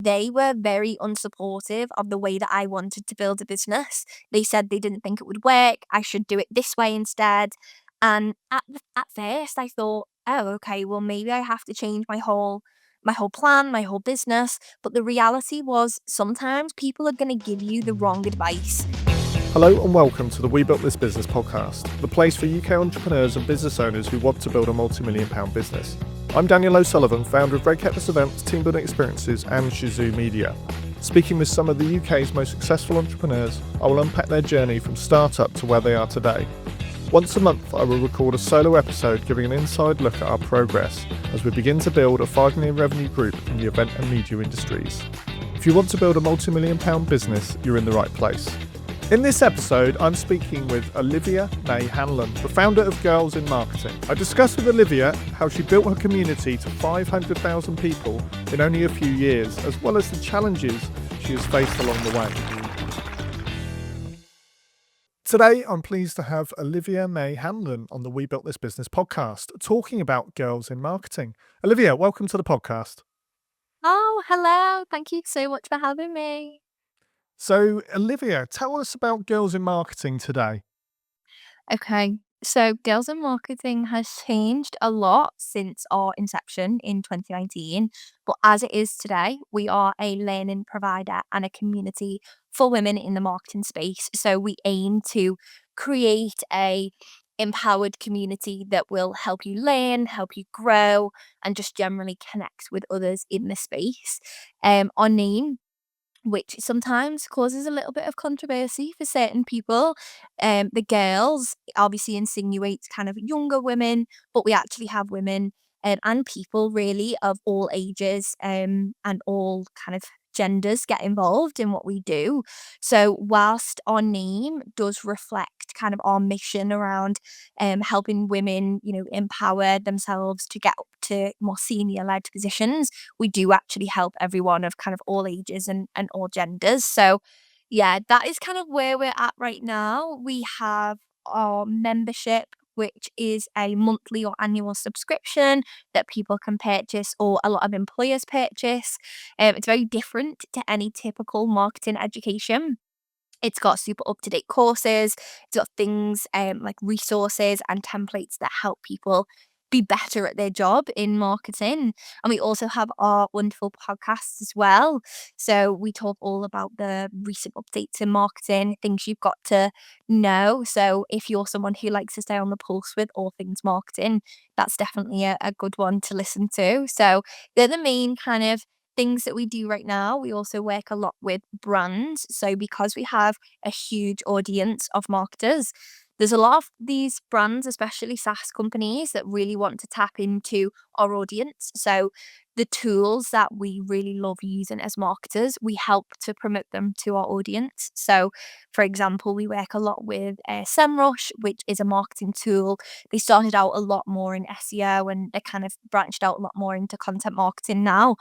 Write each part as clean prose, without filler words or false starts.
They were very unsupportive of the way that I wanted to build a business. They said they didn't think it would work. I should do it this way instead. And at first, I thought, oh, okay, well, maybe I have to change my whole plan, my whole business. But the reality was, sometimes people are going to give you the wrong advice. Hello and welcome to the We Built This Business podcast, the place for UK entrepreneurs and business owners who want to build a multi-million pound business. I'm Daniel Osullivan, founder of Red Cactus Events, Team Building Experiences and Shazoo Media. Speaking with some of the UK's most successful entrepreneurs, I will unpack their journey from startup to where they are today. Once a month, I will record a solo episode giving an inside look at our progress as we begin to build a £5 million revenue group in the event and media industries. If you want to build a multi-million pound business, you're in the right place. In this episode, I'm speaking with Olivia Mae Hanlon, the founder of Girls in Marketing. I discuss with Olivia how she built her community to 500,000 people in only a few years, as well as the challenges she has faced along the way. Today, I'm pleased to have Olivia Mae Hanlon on the We Built This Business podcast, talking about Girls in Marketing. Olivia, welcome to the podcast. Oh, hello. Thank you so much for having me. So, Olivia, tell us about Girls in Marketing today. Okay, so Girls in Marketing has changed a lot since our inception in 2019. But as it is today, we are a learning provider and a community for women in the marketing space. So we aim to create a empowered community that will help you learn, help you grow, and just generally connect with others in the space. Our name, which sometimes causes a little bit of controversy for certain people. The girls obviously insinuates kind of younger women, but we actually have women and people really of all ages and all kind of genders get involved in what we do. So whilst our name does reflect kind of our mission around helping women, empower themselves to get up to more senior led positions, we do actually help everyone of kind of all ages and all genders. So, yeah, that is kind of where we're at right now. We have our membership, which is a monthly or annual subscription that people can purchase, or a lot of employers purchase. It's very different to any typical marketing education. It's got super up to date courses. It's got things like resources and templates that help people be better at their job in marketing. And we also have our wonderful podcasts as well. So we talk all about the recent updates in marketing, things you've got to know. So if you're someone who likes to stay on the pulse with all things marketing, that's definitely a good one to listen to. So they're the main kind of things that we do right now. We also work a lot with brands. So because we have a huge audience of marketers, there's a lot of these brands, especially SaaS companies, that really want to tap into our audience. So the tools that we really love using as marketers, we help to promote them to our audience. So, for example, we work a lot with SEMrush, which is a marketing tool. They started out a lot more in SEO and they kind of branched out a lot more into content marketing now.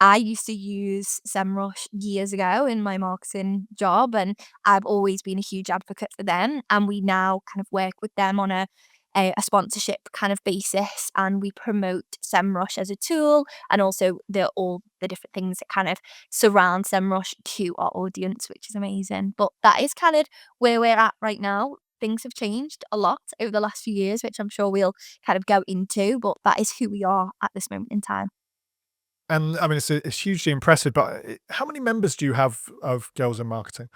I used to use SEMrush years ago in my marketing job, and I've always been a huge advocate for them. And we now kind of work with them on a sponsorship kind of basis, and we promote SEMrush as a tool, and also all the different things that kind of surround SEMrush to our audience, which is amazing. But that is kind of where we're at right now. Things have changed a lot over the last few years, which I'm sure we'll kind of go into, but that is who we are at this moment in time. And I mean, it's hugely impressive, but how many members do you have of Girls in Marketing?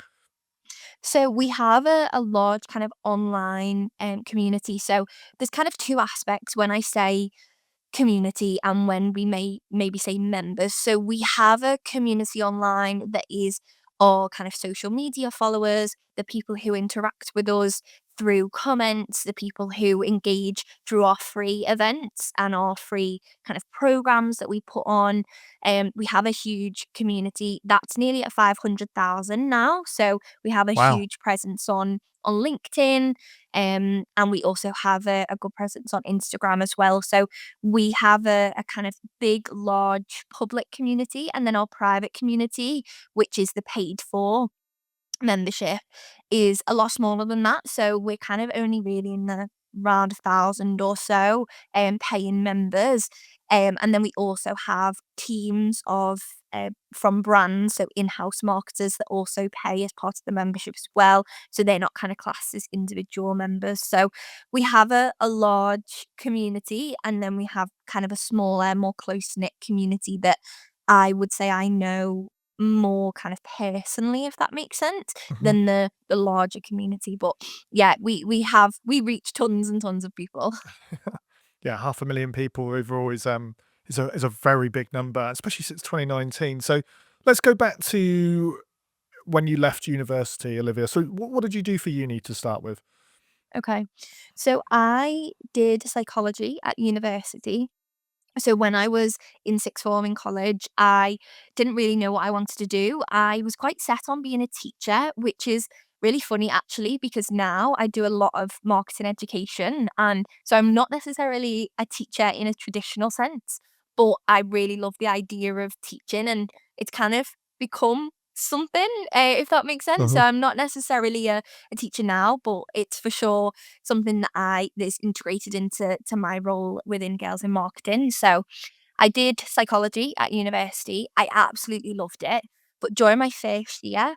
So we have a large kind of online community. So there's kind of two aspects when I say community and when we maybe say members. So we have a community online that is our kind of social media followers, the people who interact with us through comments, the people who engage through our free events and our free kind of programs that we put on. We have a huge community that's nearly at 500,000 now. So we have a Wow. huge presence on LinkedIn, and we also have a good presence on Instagram as well. So we have a kind of big, large public community, and then our private community, which is the paid for membership, is a lot smaller than that. So we're kind of only really in the round 1,000 or so paying members. And then we also have teams of from brands, so in-house marketers that also pay as part of the membership as well. So they're not kind of classed as individual members. So we have a large community, and then we have kind of a smaller, more close-knit community that I would say I know more kind of personally, if that makes sense, Mhm. than the larger community. But yeah, we reach tons and tons of people. Yeah, 500,000 people overall is a very big number, especially since 2019. So let's go back to when you left university, Olivia. So what did you do for uni to start with? Okay. So I did psychology at university. So when I was in sixth form in college, I didn't really know what I wanted to do. I was quite set on being a teacher, which is really funny actually, because now I do a lot of marketing education. And so I'm not necessarily a teacher in a traditional sense, but I really love the idea of teaching, and it's kind of become something, if that makes sense. So Mhm. I'm not necessarily a teacher now, but it's for sure something that's integrated into my role within Girls in Marketing. So I did psychology at university. I absolutely loved it. But during my first year,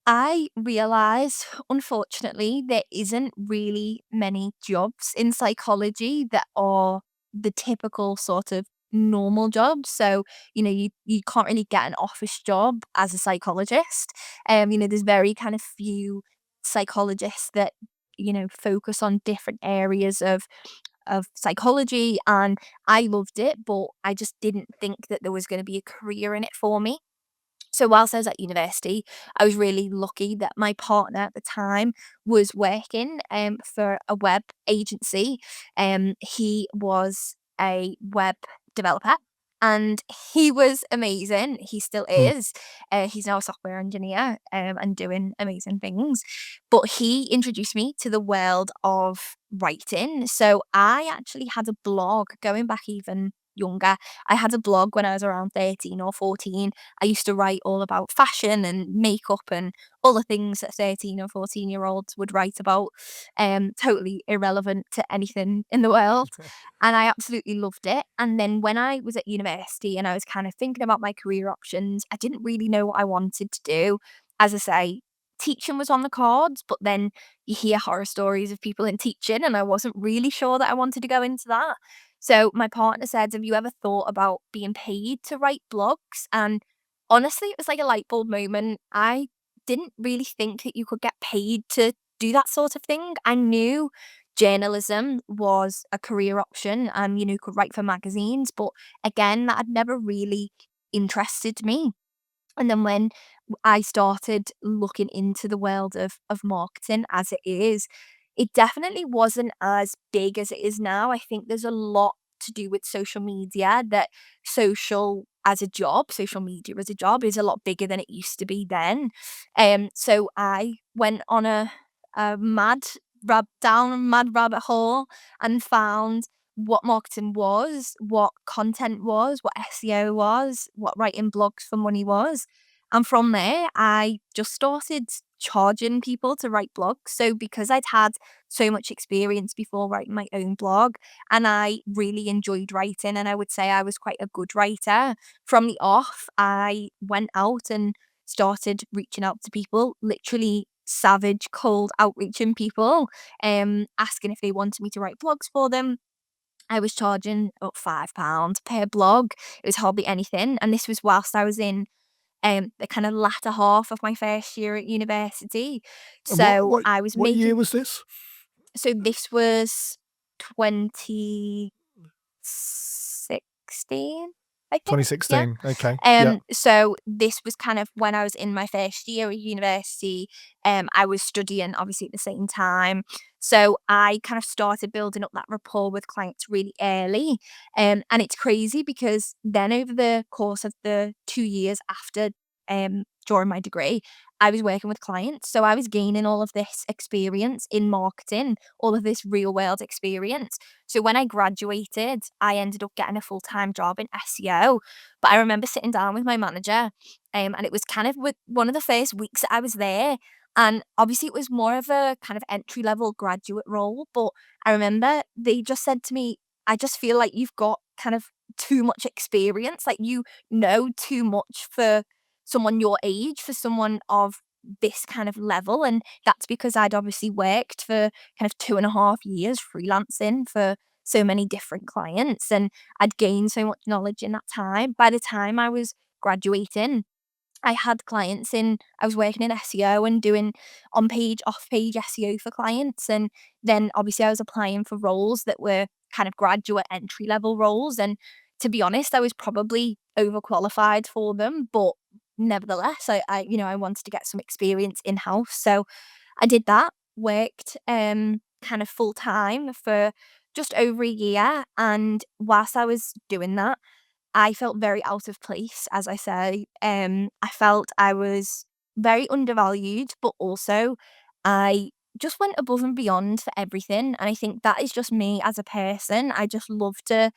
I realized, unfortunately, there isn't really many jobs in psychology that are the typical sort of normal jobs. So, you can't really get an office job as a psychologist. There's very kind of few psychologists that, focus on different areas of psychology, and I loved it, but I just didn't think that there was going to be a career in it for me. So whilst I was at university, I was really lucky that my partner at the time was working for a web agency. He was a web developer, and he was amazing. He still Mm. is. He's now a software engineer and doing amazing things. But he introduced me to the world of writing. So I actually had a blog going back even younger. I had a blog when I was around 13 or 14. I used to write all about fashion and makeup and all the things that 13 or 14-year-olds would write about, totally irrelevant to anything in the world. And I absolutely loved it. And then when I was at university and I was kind of thinking about my career options, I didn't really know what I wanted to do. As I say, teaching was on the cards, but then you hear horror stories of people in teaching, and I wasn't really sure that I wanted to go into that. So my partner said, "Have you ever thought about being paid to write blogs?" And honestly, it was like a light bulb moment. I didn't really think that you could get paid to do that sort of thing. I knew journalism was a career option and, you could write for magazines, but again, that had never really interested me. And then when I started looking into the world of marketing as it is, it definitely wasn't as big as it is now. I think there's a lot to do with social media, that social media as a job is a lot bigger than it used to be then. So I went on a down a mad rabbit hole and found what marketing was, what content was, what SEO was, what writing blogs for money was. And from there, I just started charging people to write blogs. So because I'd had so much experience before writing my own blog, and I really enjoyed writing, and I would say I was quite a good writer, from the off, I went out and started reaching out to people, literally savage cold outreaching people, asking if they wanted me to write blogs for them. I was charging about £5 per blog. It was hardly anything. And this was whilst I was in the kind of latter half of my first year at university. And what So what I was what year making, was this? so this was 2016, I think. Yeah. 2016. Okay. Yeah. So this was kind of when I was in my first year at university. I was studying obviously at the same time. So I kind of started building up that rapport with clients really early. And it's crazy because then over the course of the 2 years after during my degree, I was working with clients. So I was gaining all of this experience in marketing, all of this real world experience. So when I graduated, I ended up getting a full-time job in SEO. But I remember sitting down with my manager, and it was kind of with one of the first weeks that I was there. And obviously, it was more of a kind of entry level graduate role. But I remember they just said to me, "I just feel like you've got kind of too much experience. Like, you know too much for someone your age, for someone of this kind of level. And that's because I'd obviously worked for kind of 2.5 years freelancing for so many different clients, and I'd gained so much knowledge in that time. By the time I was graduating, I had clients in I was working in SEO and doing on page, off page SEO for clients. And then obviously I was applying for roles that were kind of graduate entry level roles. And to be honest, I was probably overqualified for them. But nevertheless, I wanted to get some experience in house. So I did that, worked kind of full time for just over a year. And whilst I was doing that, I felt very out of place, as I say. I felt I was very undervalued, but also I just went above and beyond for everything. And I think that is just me as a person. I just love to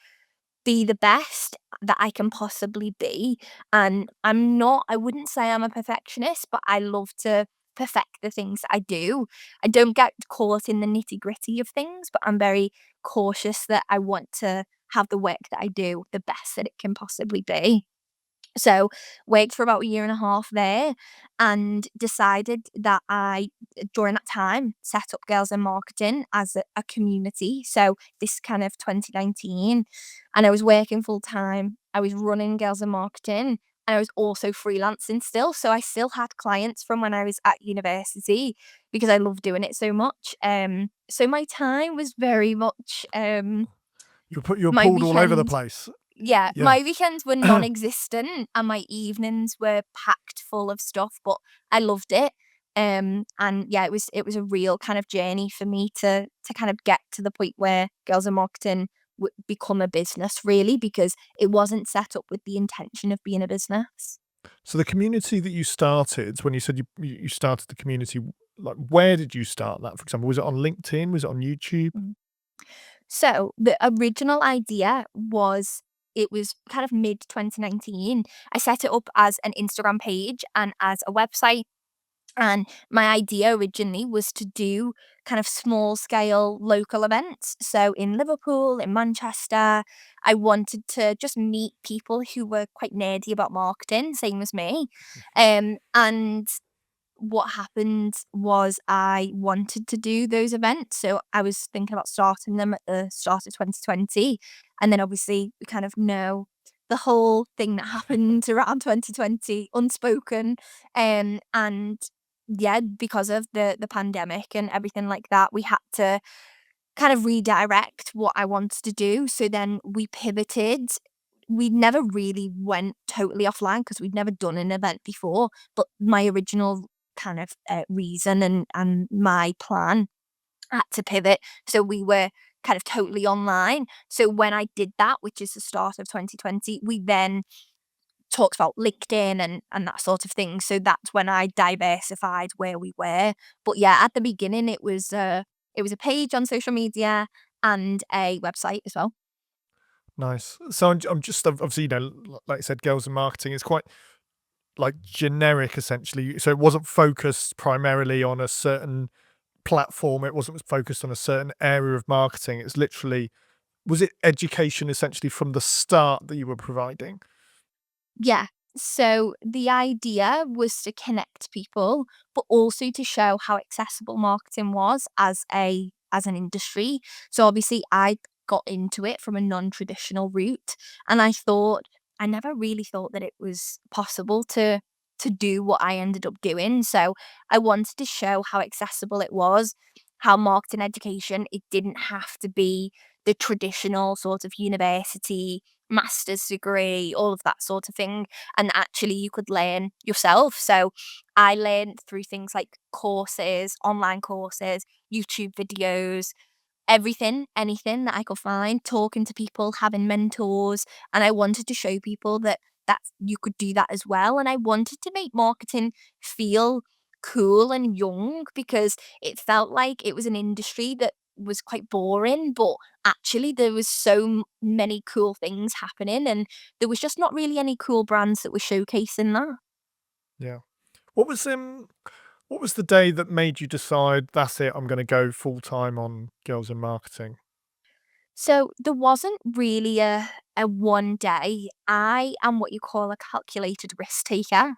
be the best that I can possibly be. And I wouldn't say I'm a perfectionist, but I love to perfect the things that I do. I don't get caught in the nitty gritty of things, but I'm very cautious that I want to have the work that I do the best that it can possibly be. So, worked for about a year and a half there, and decided that during that time, set up Girls in Marketing as a community. So, this kind of 2019, and I was working full time. I was running Girls in Marketing, and I was also freelancing still. So, I still had clients from when I was at university because I love doing it so much. So my time was very much You're my pulled all over the weekends. place. Yeah, Yeah. my weekends were non-existent and my evenings were packed full of stuff, but I loved it. And yeah, it was a real kind of journey for me to kind of get to the point where Girls in Marketing would become a business, really, because it wasn't set up with the intention of being a business. So the community that you started, when you said you started the community, like where did you start that? For example, was it on LinkedIn? Was it on YouTube? So the original idea was, it was kind of mid 2019. I set it up as an Instagram page and as a website. And my idea originally was to do kind of small scale local events. So in Liverpool, in Manchester, I wanted to just meet people who were quite nerdy about marketing, same as me. And what happened was I wanted to do those events. So I was thinking about starting them at the start of 2020. And then obviously we kind of know the whole thing that happened around 2020, unspoken. And yeah, because of the pandemic and everything like that, we had to kind of redirect what I wanted to do. So then we pivoted. We never really went totally offline because we'd never done an event before. But my original kind of reason and my plan had to pivot. So we were kind of totally online. So when I did that, which is the start of 2020, we then talked about LinkedIn and that sort of thing. So that's when I diversified where we were. But yeah, at the beginning it was a page on social media and a website as well. Nice. So I'm just obviously, like I said, girls in marketing is quite like generic essentially. So it wasn't focused primarily on a certain platform. It wasn't focused on a certain area of marketing. It's literally, was it education essentially from the start that you were providing? Yeah. So the idea was to connect people, but also to show how accessible marketing was as an industry. So obviously I got into it from a non-traditional route, and I never really thought that it was possible to do what I ended up doing. So I wanted to show how accessible it was, how marketing education, it didn't have to be the traditional sort of university master's degree, all of that sort of thing. And actually, you could learn yourself. So I learned through things like courses, online courses, YouTube videos, everything, anything that I could find, talking to people, having mentors. And I wanted to show people that you could do that as well. And I wanted to make marketing feel cool and young, because it felt like it was an industry that was quite boring, but actually there was many cool things happening, and there was just not really any cool brands that were showcasing that. Yeah. What was what was the day that made you decide that's it, I'm going to go full time on girls in marketing? So there wasn't really a one day. I am what you call a calculated risk taker.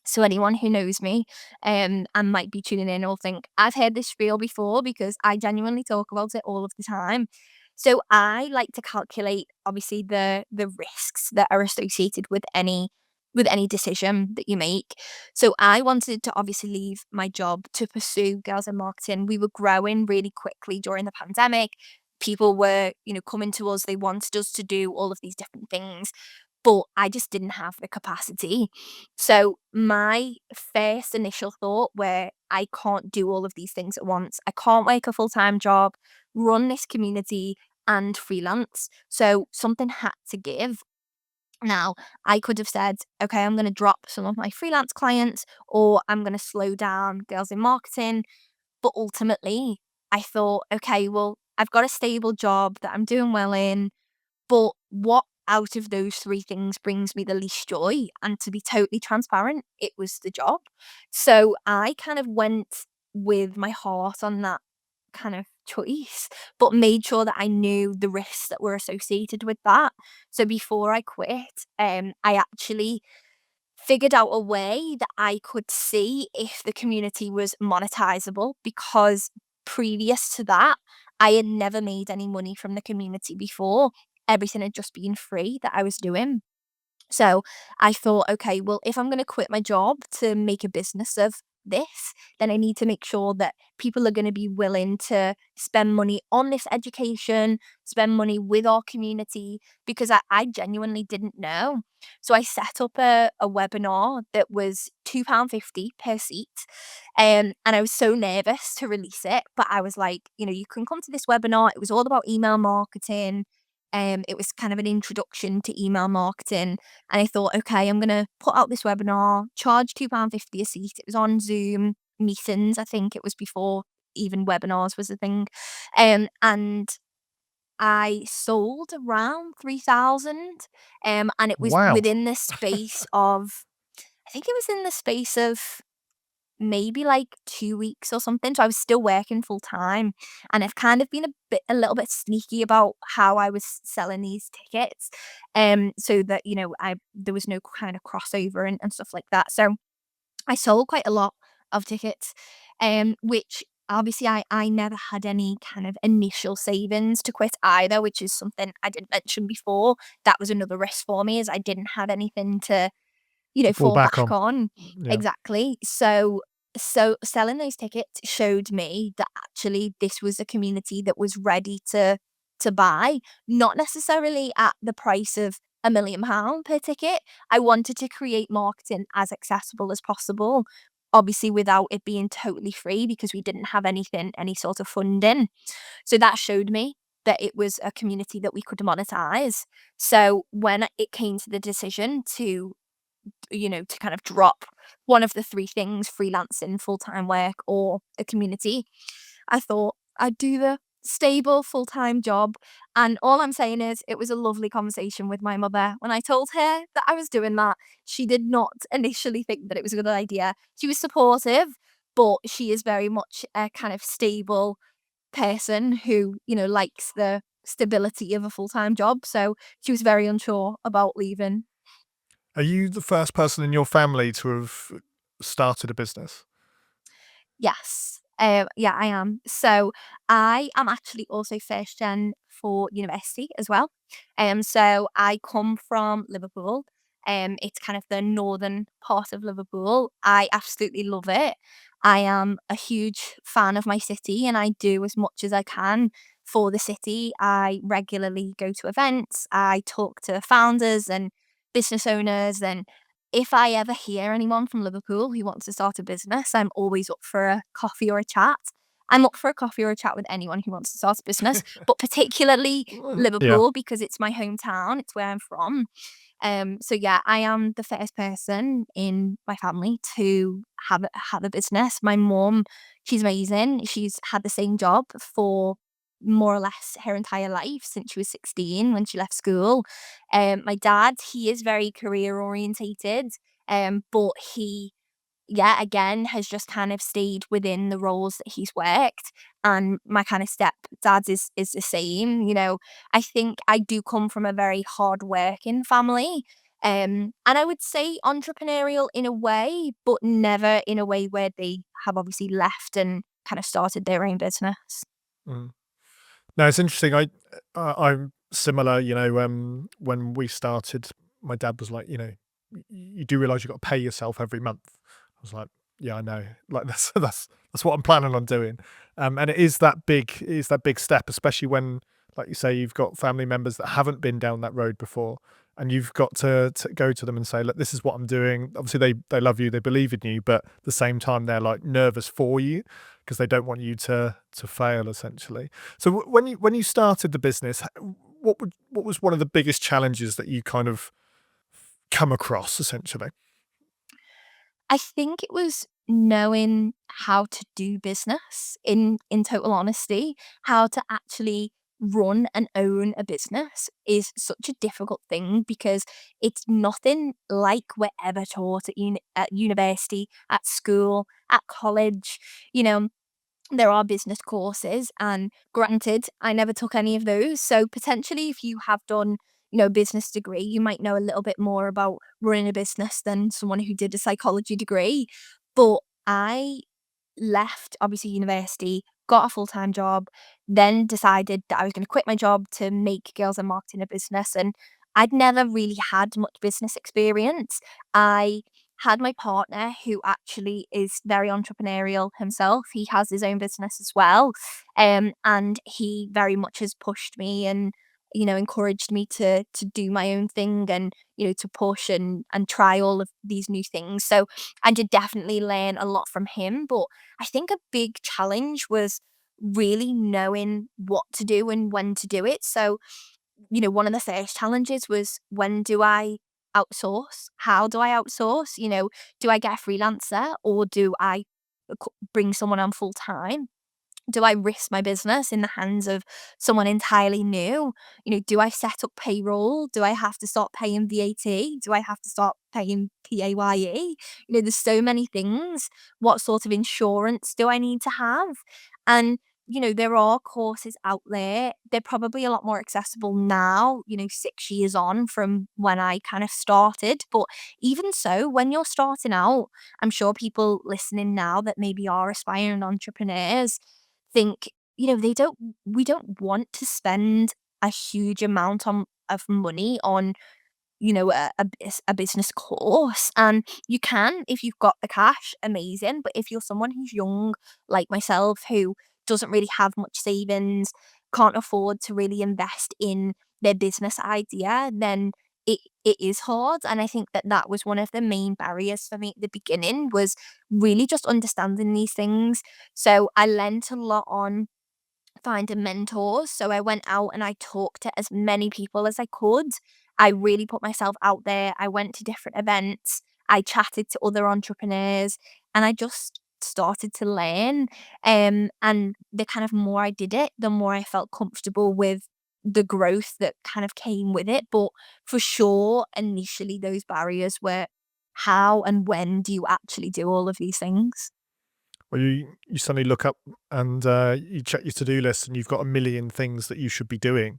So anyone who knows me, and might be tuning in will think I've heard this spiel before because I genuinely talk about it all of the time. So I like to calculate obviously the risks that are associated with any decision that you make. So I wanted to obviously leave my job to pursue girls in marketing. We were growing really quickly during the pandemic. People were, coming to us. They wanted us to do all of these different things, but I just didn't have the capacity. So my first initial thought were I can't do all of these things at once. I can't work a full-time job, run this community and freelance. So something had to give. Now, I could have said, okay, I'm going to drop some of my freelance clients or I'm going to slow down girls in marketing. But ultimately, I thought, okay, well, I've got a stable job that I'm doing well in, but what out of those 3 things brings me the least joy? And to be totally transparent, it was the job. So I kind of went with my heart on that kind of choice, but made sure that I knew the risks that were associated with that. So before I quit, I actually figured out a way that I could see if the community was monetizable because previous to that, I had never made any money from the community before. Everything had just been free that I was doing. So I thought, okay, well, if I'm going to quit my job to make a business of this, then I need to make sure that people are going to be willing to spend money on this education, spend money with our community, because I genuinely didn't know. So I set up a webinar that was £2.50 per seat. And I was so nervous to release it, but I was like, you can come to this webinar. It was all about email marketing. It was kind of an introduction to email marketing. And I thought, okay, I'm going to put out this webinar, charge £2.50 a seat. It was on Zoom meetings. I think it was before even webinars was a thing. And I sold around 3,000. And it was Wow. within the space of, I think it was in the space of maybe like 2 weeks or something. So I was still working full time, and I've kind of been a little bit sneaky about how I was selling these tickets, so that, I there was no kind of crossover and stuff like that. So I sold quite a lot of tickets, which obviously I never had any kind of initial savings to quit either, which is something I didn't mention before. That was another risk for me, is I didn't have anything to To fall fall back back on. on. Yeah. Exactly. So selling those tickets showed me that actually this was a community that was ready to buy, not necessarily at the price of £1 million per ticket. I wanted to create marketing as accessible as possible, obviously without it being totally free because we didn't have any sort of funding. So that showed me that it was a community that we could monetize. So when it came to the decision to kind of drop one of the 3 things, freelancing, full-time work, or a community, I thought I'd do the stable full-time job. And all I'm saying is it was a lovely conversation with my mother. When I told her that I was doing that, she did not initially think that it was a good idea. She was supportive, but she is very much a kind of stable person who, likes the stability of a full-time job. So she was very unsure about leaving. Are you the first person in your family to have started a business? Yes. Yeah, I am. So I am actually also first gen for university as well. So I come from Liverpool. It's kind of the northern part of Liverpool. I absolutely love it. I am a huge fan of my city and I do as much as I can for the city. I regularly go to events. I talk to founders and business owners, and if I ever hear anyone from Liverpool who wants to start a business, I'm always up for a coffee or a chat. I'm up for a coffee or a chat with anyone who wants to start a business, but particularly Yeah. Liverpool because it's my hometown, it's where I'm from. So yeah, I am the first person in my family to have a business. My mum, she's amazing. She's had the same job for more or less her entire life since she was 16 when she left school. My dad, he is very career orientated, but he yeah, again, has just kind of stayed within the roles that he's worked. And my kind of stepdad is the same. I think I do come from a very hard working family. And I would say entrepreneurial in a way, but never in a way where they have obviously left and kind of started their own business. Mm. No, it's interesting. I'm similar. When we started, my dad was like, you do realize you got to pay yourself every month. I was like, yeah, I know. Like that's what I'm planning on doing. And it is that big step, especially when, like you say, you've got family members that haven't been down that road before, and you've got to go to them and say, look, this is what I'm doing. Obviously, they love you, they believe in you, but at the same time, they're like nervous for you because they don't want you to fail, essentially. So when you started the business, what was one of the biggest challenges that you kind of come across, essentially? I think it was knowing how to do business in total honesty, how to actually run and own a business is such a difficult thing because it's nothing like we're ever taught at university, at school, at college. You know, there are business courses, and granted, I never took any of those. So potentially, if you have done, a business degree, you might know a little bit more about running a business than someone who did a psychology degree. But I left, obviously, university, got a full time job, then decided that I was going to quit my job to make Girls in Marketing a business. And I'd never really had much business experience. I had my partner who actually is very entrepreneurial himself. He has his own business as well. And he very much has pushed me and encouraged me to do my own thing and to push and try all of these new things. So I did definitely learn a lot from him. But I think a big challenge was really knowing what to do and when to do it. So, one of the first challenges was, when do I outsource? How do I outsource? Do I get a freelancer, or do I bring someone on full time? Do I risk my business in the hands of someone entirely new? Do I set up payroll? Do I have to start paying VAT? Do I have to start paying PAYE? There's so many things. What sort of insurance do I need to have? And there are courses out there. They're probably a lot more accessible now, 6 years on from when I kind of started. But even so, when you're starting out, I'm sure people listening now that maybe are aspiring entrepreneurs think, they don't we don't want to spend a huge amount of money on, a business course. And you can, if you've got the cash, amazing. But if you're someone who's young, like myself, who doesn't really have much savings, can't afford to really invest in their business idea, then it is hard. And I think that that was one of the main barriers for me at the beginning, was really just understanding these things. So I lent a lot on finding mentors. So I went out and I talked to as many people as I could. I really put myself out there. I went to different events. I chatted to other entrepreneurs, and I just started to learn. And the kind of more I did it, the more I felt comfortable with the growth that kind of came with it. But for sure, initially, those barriers were, how and when do you actually do all of these things? Well, you suddenly look up and you check your to-do list, and you've got a million things that you should be doing,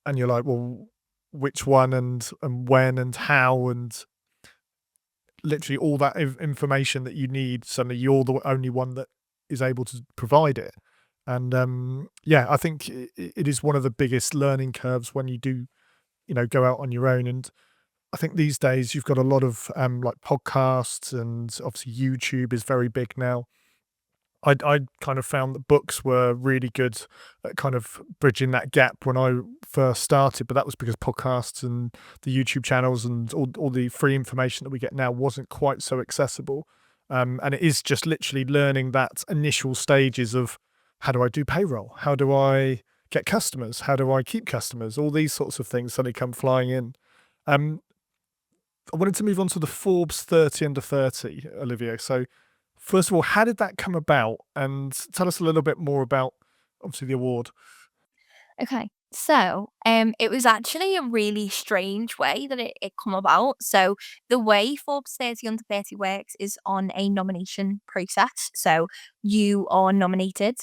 and you're like, well, which one and when and how, and literally all that information that you need. Suddenly, you're the only one that is able to provide it. And yeah, I think it is one of the biggest learning curves when you do, go out on your own. And I think these days you've got a lot of like podcasts, and obviously YouTube is very big now. I kind of found that books were really good at kind of bridging that gap when I first started, but that was because podcasts and the YouTube channels and all the free information that we get now wasn't quite so accessible. And it is just literally learning that initial stages of, how do I do payroll? How do I get customers? How do I keep customers? All these sorts of things suddenly come flying in. Um, I wanted to move on to the Forbes 30 under 30, Olivia. So, first of all, how did that come about? And tell us a little bit more about, obviously, the award. Okay. It was actually a really strange way that it come about. So, the way Forbes 30 Under 30 works is on a nomination process. So, you are nominated.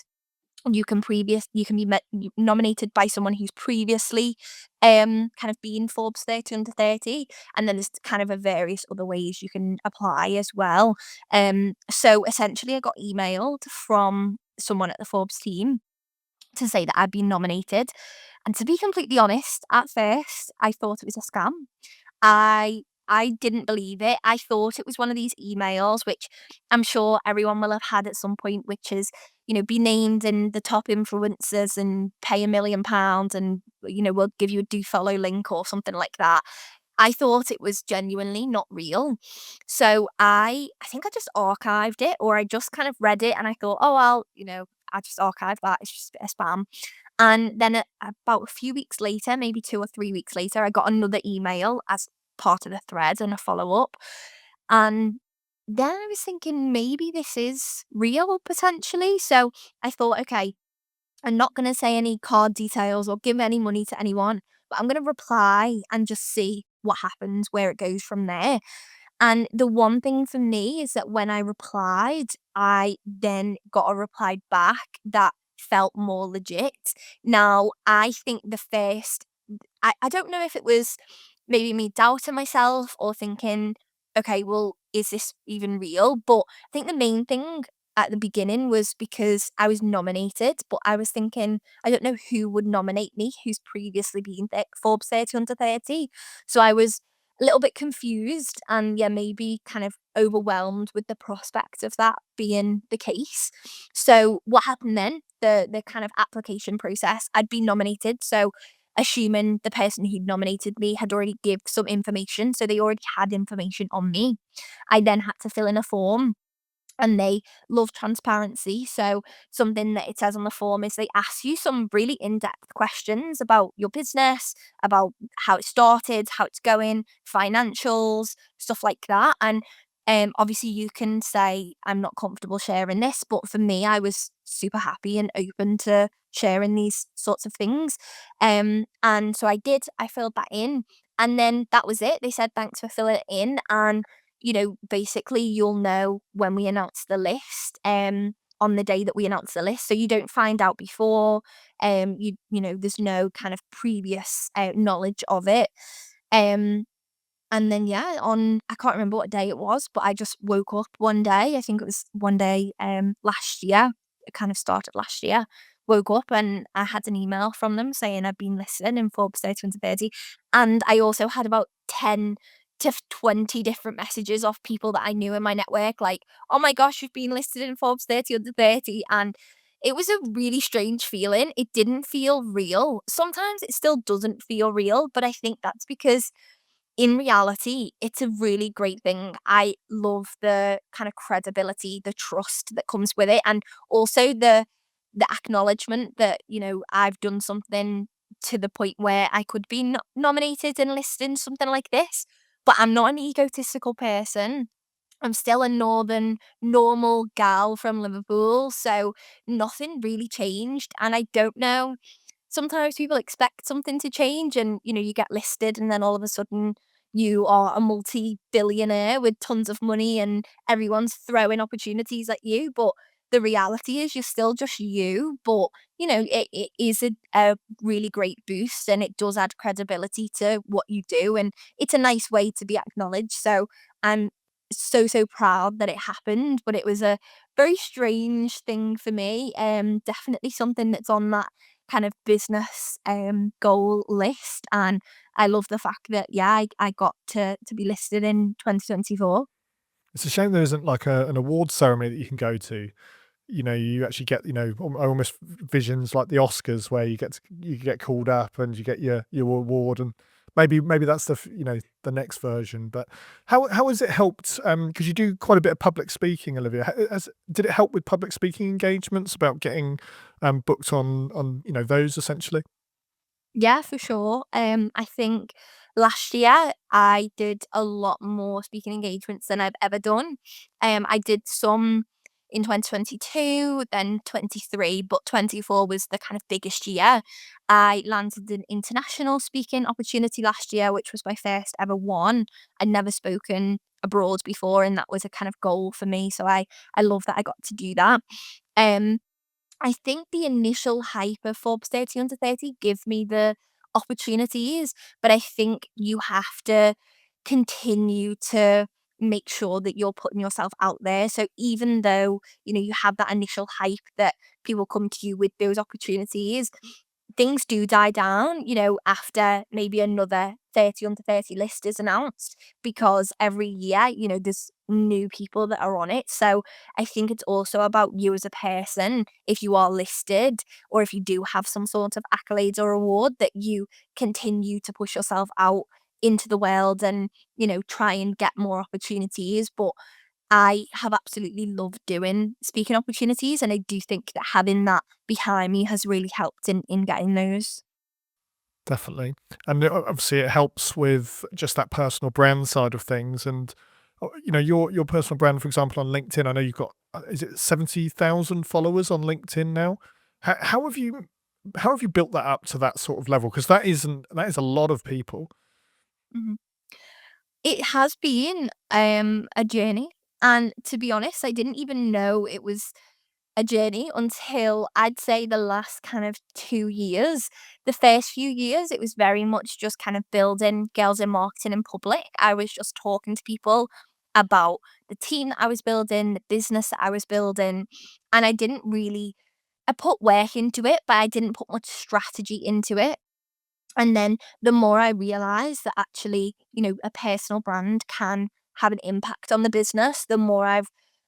You can be nominated by someone who's previously kind of been Forbes 30 Under 30, and then there's kind of a various other ways you can apply as well. So essentially, I got emailed from someone at the Forbes team to say that I'd been nominated. And to be completely honest, at first, I thought it was a scam. I didn't believe it. I thought it was one of these emails, which I'm sure everyone will have had at some point, which is, be named in the top influencers and pay £1 million and, we'll give you a do follow link or something like that. I thought it was genuinely not real. So I think I just archived it, or I just kind of read it and I thought, oh, I just archived that. It's just a spam. And then about a few weeks later, maybe 2 or 3 weeks later, I got another email as part of the thread and a follow up. And then I was thinking maybe this is real potentially. So I thought, okay, I'm not going to say any card details or give any money to anyone, but I'm going to reply and just see what happens, where it goes from there. And the one thing for me is that when I replied, I then got a reply back that felt more legit. Now, I think the first I don't know if it was maybe me doubting myself or thinking, okay, well, is this even real? But I think the main thing at the beginning was because I was nominated, but I was thinking, I don't know who would nominate me who's previously been Forbes 30 Under 30. So I was a little bit confused and yeah, maybe kind of overwhelmed with the prospect of that being the case. So what happened then? The kind of application process, I'd been nominated. So assuming the person who nominated me had already give some information, so they already had information on me. I then had to fill in a form and they love transparency. So something that it says on the form is they ask you some really in-depth questions about your business, about how it started, how it's going, financials, stuff like that. And obviously you can say I'm not comfortable sharing this, but for me, I was super happy and open to sharing these sorts of things. And so I did. I filled that in, and then that was it. They said thanks for filling it in, and basically you'll know when we announce the list, on the day that we announce the list. So you don't find out before, there's no kind of previous knowledge of it. Um, and then yeah, on I can't remember what day it was, but I just woke up one day. I think it was one day last year. It kind of started last year. Woke up and I had an email from them saying I'd been listed in Forbes 30 Under 30. And I also had about 10 to 20 different messages of people that I knew in my network, like, oh my gosh, you've been listed in Forbes 30 Under 30. And it was a really strange feeling. It didn't feel real. Sometimes it still doesn't feel real, but I think that's because in reality, it's a really great thing. I love the kind of credibility, the trust that comes with it, and also the acknowledgement that I've done something to the point where I could be nominated and listed in something like this. But I'm not an egotistical person. I'm still a northern normal gal from Liverpool, so nothing really changed. And I don't know, sometimes people expect something to change and you get listed and then all of a sudden you are a multi-billionaire with tons of money and everyone's throwing opportunities at you, but the reality is you're still just you. But it is a really great boost and it does add credibility to what you do, and it's a nice way to be acknowledged. So I'm so proud that it happened, but it was a very strange thing for me. Definitely something that's on that kind of business goal list, and I love the fact that yeah, I got to be listed in 2024. It's a shame there isn't like an award ceremony that you can go to. You actually get, I almost visions like the Oscars where you get called up and you get your award, and maybe that's the next version. But how has it helped? Because you do quite a bit of public speaking, Olivia. Did it help with public speaking engagements about getting booked on those essentially? Yeah, for sure. I think last year I did a lot more speaking engagements than I've ever done. I did some in 2022, then 23, but 24 was the kind of biggest year. I landed an international speaking opportunity last year, which was my first ever one. I'd never spoken abroad before, and that was a kind of goal for me. So I love that I got to do that. Um, I think the initial hype of Forbes 30 under 30 give me the opportunities, but I think you have to continue to make sure that you're putting yourself out there. So even though, you have that initial hype that people come to you with those opportunities, things do die down, after maybe another 30 under 30 list is announced, because every year, there's new people that are on it. So I think it's also about you as a person. If you are listed, or if you do have some sort of accolades or award, that you continue to push yourself out into the world and, try and get more opportunities. But I have absolutely loved doing speaking opportunities, and I do think that having that behind me has really helped in getting those. Definitely. And obviously it helps with just that personal brand side of things. And your personal brand, for example, on LinkedIn, I know you've got, is it 70,000 followers on LinkedIn now? How have you built that up to that sort of level? Because that is a lot of people. Mhm. It has been, a journey, and to be honest, I didn't even know it was a journey until I'd say the last kind of 2 years. The first few years, it was very much just kind of building girls in marketing in public. I was just talking to people about the team that I was building, the business that I was building, and I put work into it, but I didn't put much strategy into it. And then the more I realized that actually, a personal brand can have an impact on the business, the more I've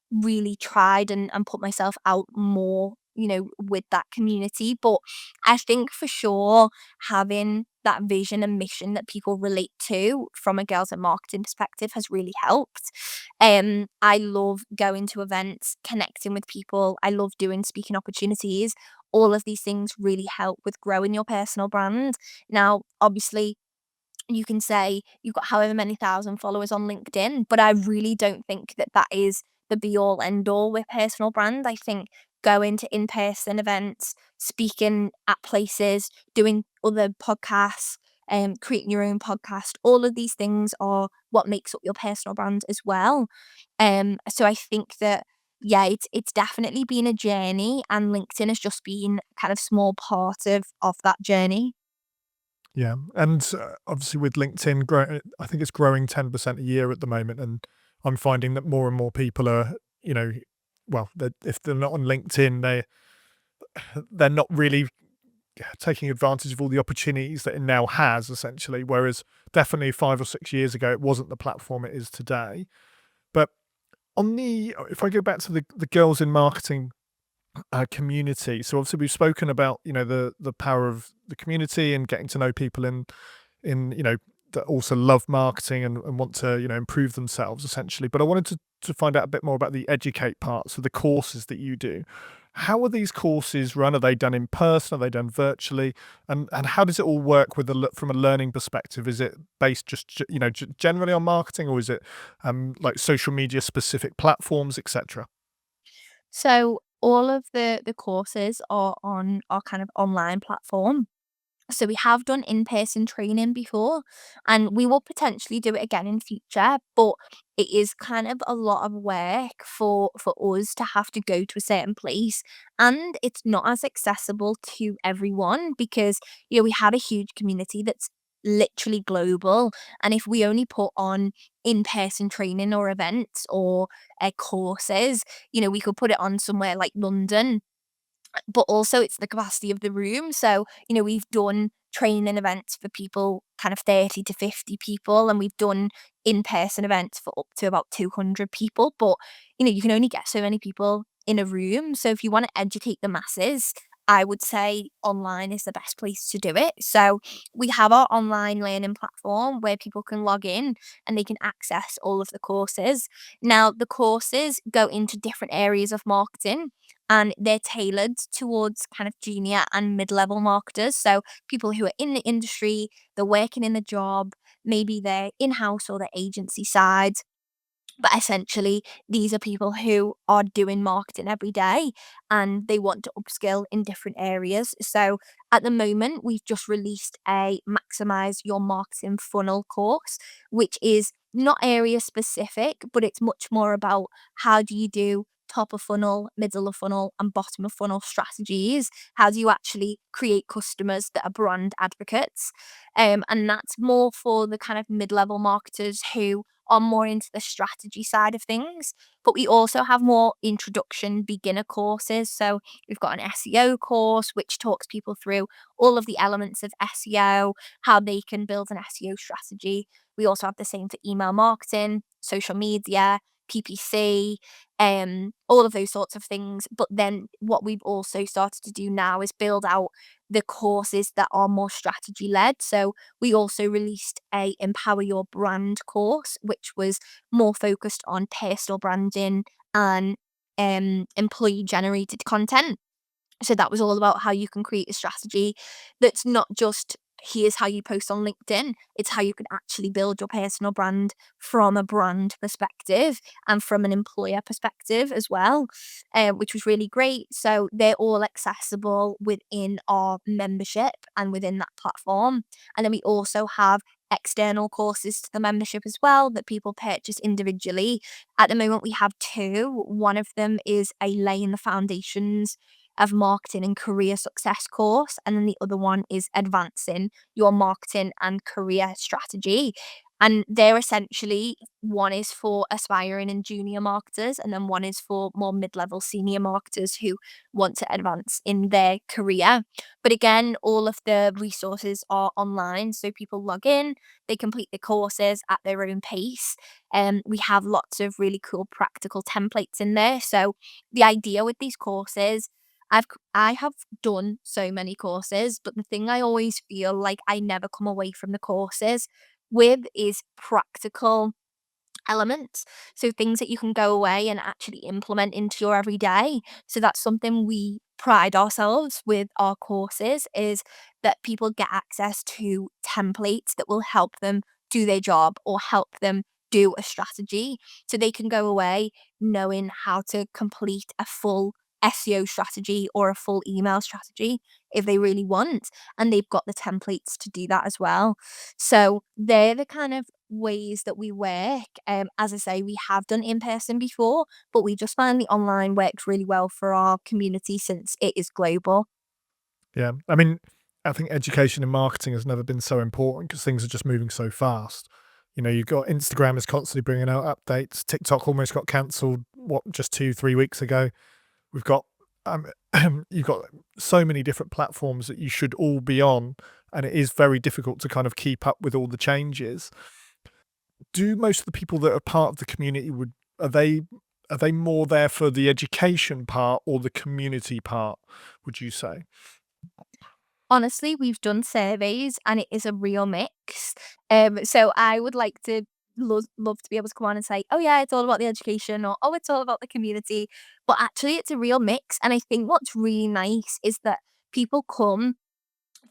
really tried and put myself out more, with that community. But I think for sure having that vision and mission that people relate to from a girls and marketing perspective has really helped. I love going to events, connecting with people. I love doing speaking opportunities. All of these things really help with growing your personal brand. Now, obviously, you can say you've got however many thousand followers on LinkedIn, but I really don't think that that is the be all end all with personal brand. I think going to in person events, speaking at places, doing other podcasts, creating your own podcast, all of these things are what makes up your personal brand as well. So I think that, yeah, it's definitely been a journey, and LinkedIn has just been kind of small part of that journey. Yeah, and obviously with LinkedIn, I think it's growing 10% a year at the moment, and I'm finding that more and more people are, well, if they're not on LinkedIn, they're not really taking advantage of all the opportunities that it now has, essentially. Whereas definitely 5 or 6 years ago, it wasn't the platform it is today. But if I go back to the girls in marketing community, so obviously we've spoken about the power of the community and getting to know people in that also love marketing and want to improve themselves essentially. But I wanted to find out a bit more about the educate part, so the courses that you do. How are these courses run? Are they done in person? Are they done virtually? And how does it all work from a learning perspective? Is it based just generally on marketing, or is it like social media specific platforms, etc.? So all of the courses are on our kind of online platform. So we have done in-person training before, and we will potentially do it again in future, but it is kind of a lot of work for us to have to go to a certain place, and it's not as accessible to everyone because, we have a huge community that's literally global, and if we only put on in-person training or events or courses, we could put it on somewhere like London, but also it's the capacity of the room. So, we've done training events for people kind of 30 to 50 people, and we've done in-person events for up to about 200 people. But, you can only get so many people in a room. So if you want to educate the masses, I would say online is the best place to do it. So we have our online learning platform where people can log in and they can access all of the courses. Now, the courses go into different areas of marketing, and they're tailored towards kind of junior and mid-level marketers. So people who are in the industry, they're working in the job, maybe they're in-house or the agency side. But essentially, these are people who are doing marketing every day and they want to upskill in different areas. So at the moment, we've just released a Maximize Your Marketing Funnel course, which is not area specific, but it's much more about how do you do top of funnel, middle of funnel, and bottom of funnel strategies. How do you actually create customers that are brand advocates? And that's more for the kind of mid level marketers who are more into the strategy side of things. But we also have more introduction beginner courses. So we've got an SEO course, which talks people through all of the elements of SEO, how they can build an SEO strategy. We also have the same for email marketing, social media, PPC, all of those sorts of things. But then what we've also started to do now is build out the courses that are more strategy led. So we also released a Empower Your Brand course, which was more focused on personal branding and employee generated content. So that was all about how you can create a strategy that's not just here's how you post on LinkedIn. It's how you can actually build your personal brand from a brand perspective and from an employer perspective as well, which was really great. So they're all accessible within our membership and within that platform. And then we also have external courses to the membership as well that people purchase individually. At the moment, we have two. One of them is a Laying the Foundations of Marketing and Career Success course. And then the other one is Advancing Your Marketing and Career Strategy. And they're essentially one is for aspiring and junior marketers, and then one is for more mid level senior marketers who want to advance in their career. But again, all of the resources are online. So people log in, they complete the courses at their own pace. We have lots of really cool practical templates in there. So the idea with these courses I have done so many courses, but the thing I always feel like I never come away from the courses with is practical elements. So things that you can go away and actually implement into your everyday. So that's something we pride ourselves with our courses is that people get access to templates that will help them do their job or help them do a strategy so they can go away knowing how to complete a full SEO strategy or a full email strategy if they really want, and they've got the templates to do that as well. So they're the kind of ways that we work. As I say, we have done in person before, but we just find the online works really well for our community since it is global. Yeah. I mean, I think education and marketing has never been so important because things are just moving so fast. You've got Instagram is constantly bringing out updates. TikTok almost got cancelled, what, just 2, 3 weeks ago. We've got, um, you've got so many different platforms that you should all be on, and it is very difficult to kind of keep up with all the changes. Do most of the people that are part of the community are they more there for the education part or the community part, would you say? Honestly, we've done surveys and it is a real mix. So I would like to love to be able to come on and say, oh yeah, it's all about the education or oh, it's all about the community. But actually, it's a real mix. And I think what's really nice is that people come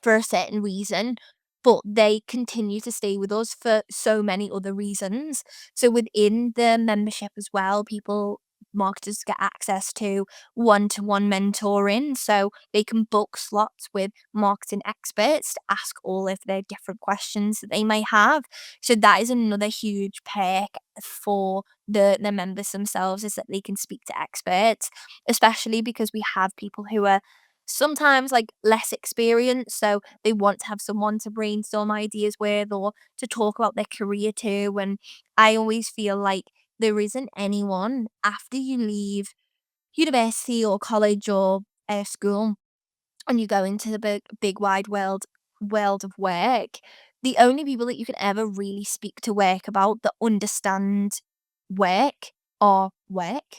for a certain reason, but they continue to stay with us for so many other reasons. So within the membership as well, marketers get access to one-to-one mentoring. So they can book slots with marketing experts to ask all of their different questions that they may have. So that is another huge perk for the members themselves is that they can speak to experts, especially because we have people who are sometimes like less experienced, so they want to have someone to brainstorm ideas with or to talk about their career to. And I always feel like there isn't anyone after you leave university or college or school and you go into the big wide world of work, the only people that you can ever really speak to work about that understand work are work.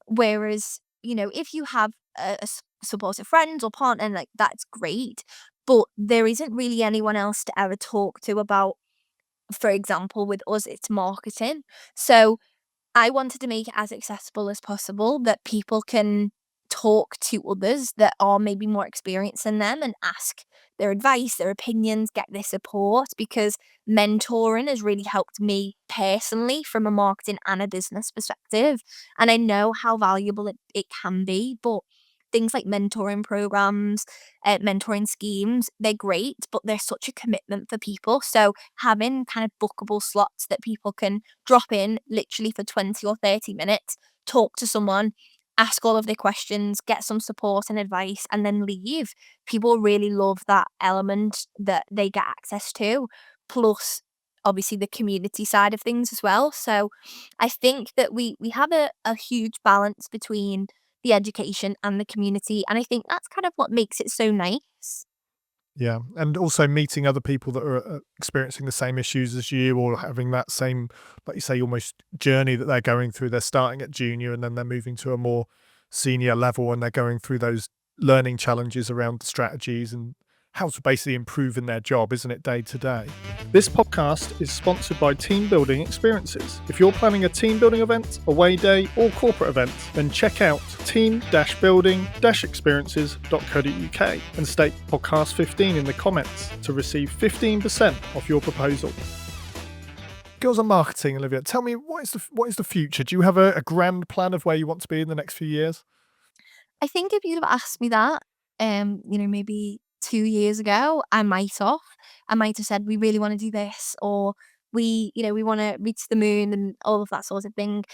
Whereas, if you have a supportive friend or partner, like that's great, but there isn't really anyone else to ever talk to about, for example, with us, it's marketing. So I wanted to make it as accessible as possible that people can talk to others that are maybe more experienced than them and ask their advice, their opinions, get their support, because mentoring has really helped me personally from a marketing and a business perspective. And I know how valuable it can be, but things like mentoring programs, mentoring schemes, they're great, but they're such a commitment for people. So having kind of bookable slots that people can drop in literally for 20 or 30 minutes, talk to someone, ask all of their questions, get some support and advice, and then leave. People really love that element that they get access to, plus obviously the community side of things as well. So I think that we have a huge balance between the education and the community, and I think that's kind of what makes it so nice. Yeah, and also meeting other people that are experiencing the same issues as you, or having that same, like you say, almost journey that they're going through. They're starting at junior and then they're moving to a more senior level, and they're going through those learning challenges around the strategies and how to basically improve in their job, isn't it, day to day? This podcast is sponsored by Team Building Experiences. If you're planning a team building event, away day, or corporate event, then check out team-building-experiences.co.uk and state podcast 15 in the comments to receive 15% off your proposal. Girls on marketing, Olivia, tell me, what is the future? Do you have a grand plan of where you want to be in the next few years? I think if you'd have asked me that, maybe 2 years ago, I might have said we really want to do this, or we want to reach the moon and all of that sort of thing.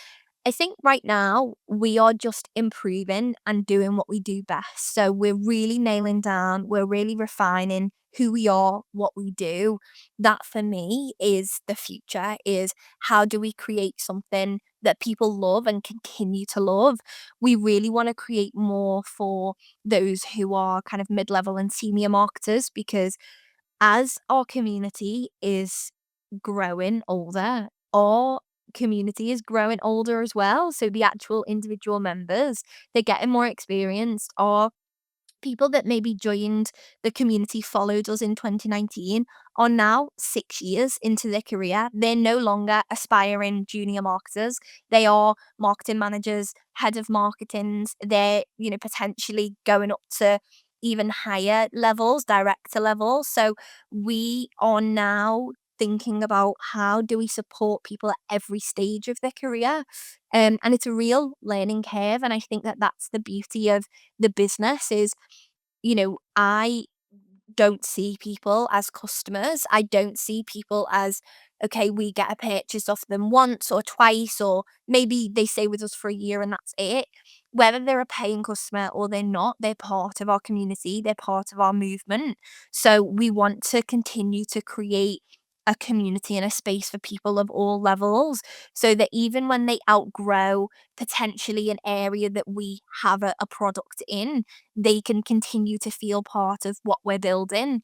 I think right now we are just improving and doing what we do best. So we're really nailing down, we're really refining who we are, what we do. That for me is the future, is how do we create something that people love and continue to love. We really want to create more for those who are kind of mid-level and senior marketers, because as our community is growing older, our community is growing older as well. So the actual individual members, they're getting more experienced. Our people that maybe joined the community, followed us in 2019, are now 6 years into their career. They're no longer aspiring junior marketers. They are marketing managers, head of marketings. They're, potentially going up to even higher levels, director levels. So we are now thinking about how do we support people at every stage of their career. And it's a real learning curve. And I think that that's the beauty of the business is, I don't see people as customers. I don't see people as, okay, we get a purchase off them once or twice, or maybe they stay with us for a year and that's it. Whether they're a paying customer or they're not, they're part of our community, they're part of our movement. So we want to continue to create a community and a space for people of all levels, so that even when they outgrow potentially an area that we have a product in, they can continue to feel part of what we're building,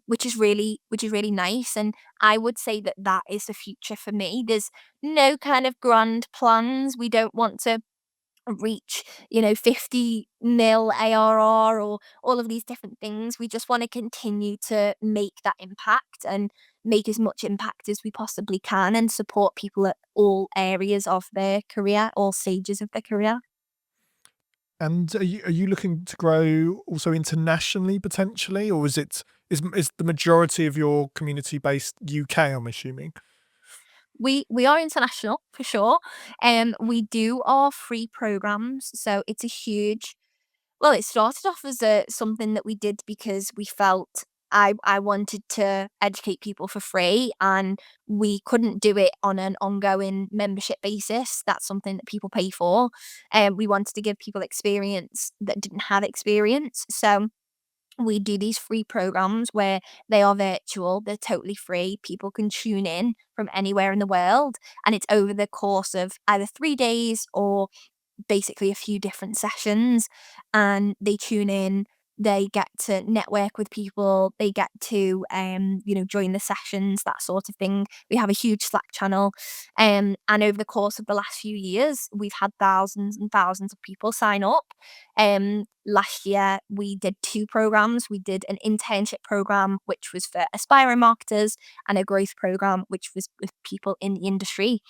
which is really nice. And I would say that that is the future for me. There's no kind of grand plans. We don't want to reach 50 mil ARR or all of these different things. We just want to continue to make that impact and make as much impact as we possibly can, and support people at all areas of their career, all stages of their career. And are you looking to grow also internationally potentially, or is the majority of your community based UK, I'm assuming? We are international for sure. We do our free programs, so it's a huge. Well, it started off as something that we did because we felt I wanted to educate people for free, and we couldn't do it on an ongoing membership basis. That's something that people pay for. And we wanted to give people experience that didn't have experience. So we do these free programs where they are virtual, they're totally free. People can tune in from anywhere in the world, and it's over the course of either 3 days or basically a few different sessions. And they tune in, they get to network with people, they get to join the sessions, that sort of thing. We have a huge Slack channel, and over the course of the last few years we've had thousands and thousands of people sign up. Last year we did two programs. We did an internship program, which was for aspiring marketers, and a growth program, which was with people in the industry.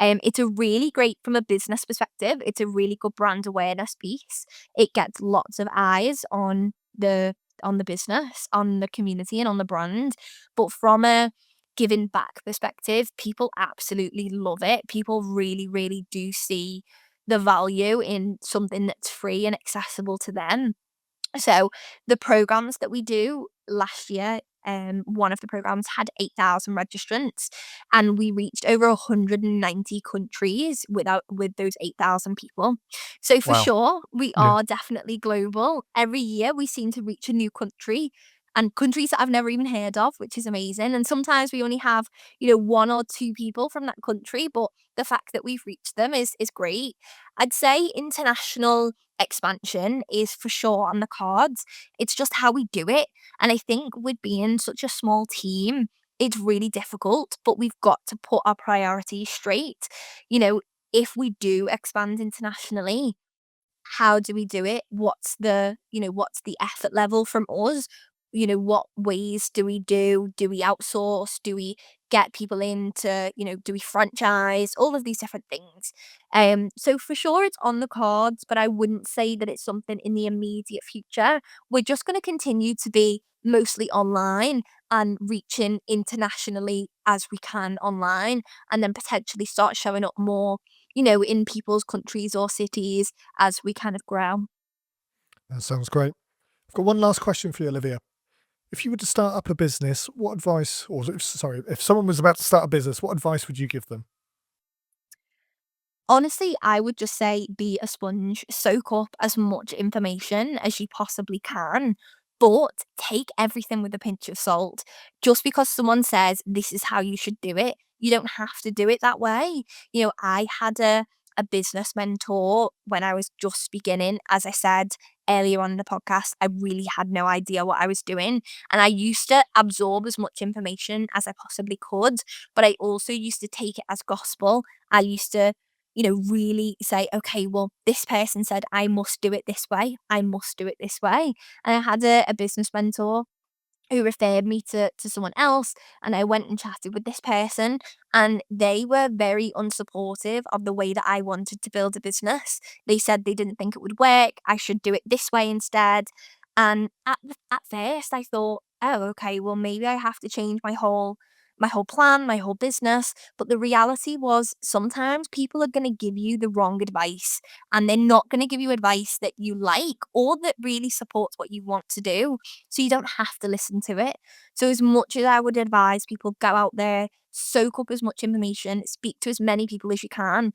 It's a really great from a business perspective. It's a really good brand awareness piece. It gets lots of eyes on the business, on the community, and on the brand. But from a giving back perspective, people absolutely love it. People really, really do see the value in something that's free and accessible to them. So the programs that we do last year, one of the programs had 8,000 registrants, and we reached over 190 countries with those 8,000 people. So for Wow. sure, we Yeah. are definitely global. Every year, we seem to reach a new country. And countries that I've never even heard of, which is amazing. And sometimes we only have, one or two people from that country, but the fact that we've reached them is great. I'd say international expansion is for sure on the cards. It's just how we do it. And I think with being such a small team, it's really difficult, but we've got to put our priorities straight. You know, if we do expand internationally, how do we do it? What's the effort level from us? What ways do we do? Do we outsource? Do we get people into, do we franchise? All of these different things. So for sure it's on the cards, but I wouldn't say that it's something in the immediate future. We're just going to continue to be mostly online and reaching internationally as we can online, and then potentially start showing up more, in people's countries or cities as we kind of grow. That sounds great. I've got one last question for you, Olivia. If you were to start up a business, what advice, or sorry, if someone was about to start a business, what advice would you give them? Honestly, I would just say be a sponge, soak up as much information as you possibly can, but take everything with a pinch of salt. Just because someone says this is how you should do it, you don't have to do it that way. I had a business mentor when I was just beginning. As I said earlier on in the podcast, I really had no idea what I was doing. And I used to absorb as much information as I possibly could, but I also used to take it as gospel. I used to really say, okay, well, this person said I must do it this way. I must do it this way. And I had a business mentor who referred me to someone else, and I went and chatted with this person, and they were very unsupportive of the way that I wanted to build a business. They said they didn't think it would work. I should do it this way instead. And at first I thought, oh, okay, well, maybe I have to change my whole plan, my whole business. But the reality was sometimes people are going to give you the wrong advice, and they're not going to give you advice that you like or that really supports what you want to do. So you don't have to listen to it. So as much as I would advise people, go out there, soak up as much information, speak to as many people as you can,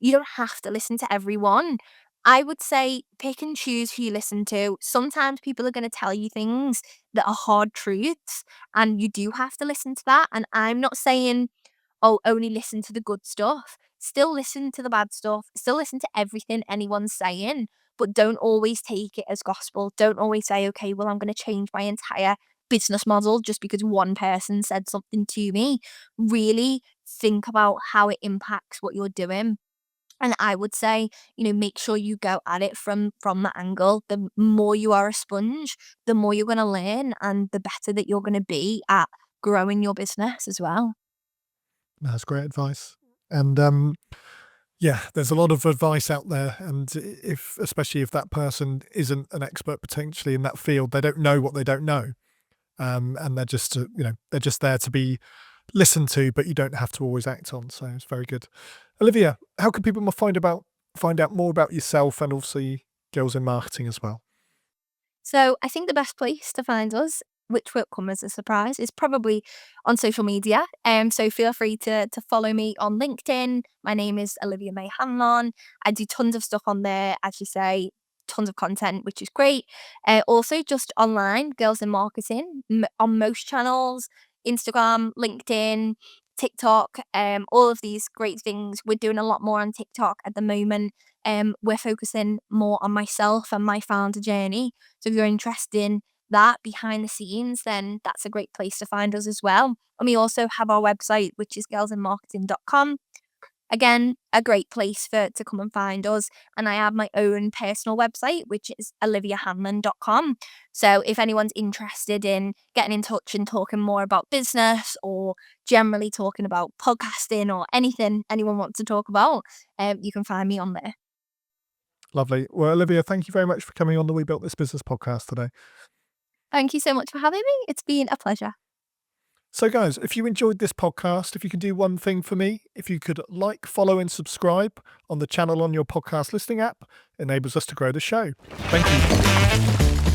you don't have to listen to everyone. I would say pick and choose who you listen to. Sometimes people are going to tell you things that are hard truths, and you do have to listen to that. And I'm not saying, oh, only listen to the good stuff. Still listen to the bad stuff. Still listen to everything anyone's saying, but don't always take it as gospel. Don't always say, okay, well, I'm going to change my entire business model just because one person said something to me. Really think about how it impacts what you're doing. And I would say, make sure you go at it from that angle. The more you are a sponge, the more you're going to learn, and the better that you're going to be at growing your business as well. That's great advice. And yeah, there's a lot of advice out there, and if especially if that person isn't an expert potentially in that field, they don't know what they don't know, and they're just they're just there to be listened to, but you don't have to always act on. So it's very good. Olivia, how can people find out more about yourself and obviously Girls in Marketing as well? So I think the best place to find us, which will come as a surprise, is probably on social media. So feel free to follow me on LinkedIn. My name is Olivia Mae Hanlon. I do tons of stuff on there, as you say, tons of content, which is great. Also, just online, Girls in Marketing, on most channels, Instagram, LinkedIn, TikTok, all of these great things. We're doing a lot more on TikTok at the moment. We're focusing more on myself and my founder journey. So if you're interested in that behind the scenes, then that's a great place to find us as well. And we also have our website, which is girlsinmarketing.com. Again, a great place to come and find us. And I have my own personal website, which is oliviahanlon.com. So if anyone's interested in getting in touch and talking more about business or generally talking about podcasting or anything anyone wants to talk about, you can find me on there. Lovely. Well, Olivia, thank you very much for coming on the We Built This Business podcast today. Thank you so much for having me. It's been a pleasure. So, guys, if you enjoyed this podcast, if you could do one thing for me, if you could like, follow, and subscribe on the channel on your podcast listening app, it enables us to grow the show. Thank you.